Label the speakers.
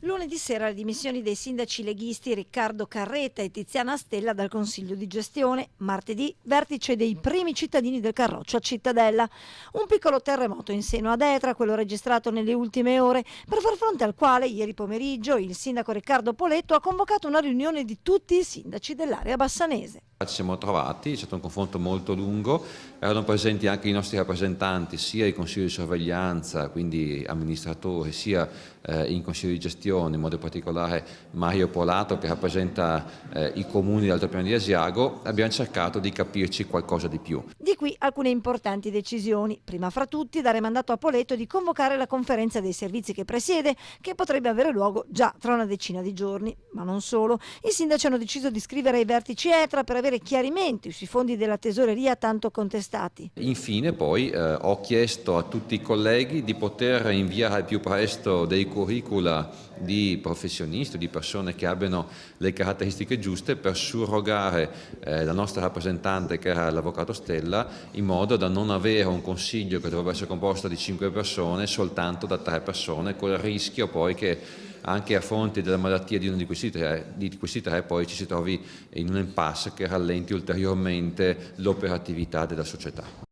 Speaker 1: Lunedì sera le dimissioni dei sindaci leghisti Riccardo Carretta e Tiziana Stella dal Consiglio di gestione. Martedì vertice dei primi cittadini del Carroccio a Cittadella. Un piccolo terremoto in seno ad Etra, quello registrato nelle ultime ore, per far fronte al quale ieri pomeriggio il sindaco Riccardo Poletto ha convocato una riunione di tutti i sindaci dell'area bassanese.
Speaker 2: Ci siamo trovati, è stato un confronto molto lungo, erano presenti anche i nostri rappresentanti sia in consiglio di sorveglianza, quindi amministratori, sia in consiglio di gestione, in modo particolare Mario Polato che rappresenta i comuni dell'Altopiano di Asiago. Abbiamo cercato di capirci qualcosa di più.
Speaker 1: Di qui alcune importanti decisioni. Prima fra tutti dare mandato a Poletto di convocare la conferenza dei servizi che presiede, che potrebbe avere luogo già tra una decina di giorni. Ma non solo. I sindaci hanno deciso di scrivere ai vertici Etra per avere chiarimenti sui fondi della tesoreria tanto contestati.
Speaker 2: Infine poi ho chiesto a tutti i colleghi di poter inviare al più presto dei curricula di professionisti, di persone che abbiano le caratteristiche giuste per surrogare la nostra rappresentante, che era l'avvocato Stella, in modo da non avere un consiglio che dovrebbe essere composto di 5 persone soltanto da 3 persone, con il rischio poi che anche a fronte della malattia di uno di questi tre poi ci si trovi in un impasse che rallenti ulteriormente l'operatività della società.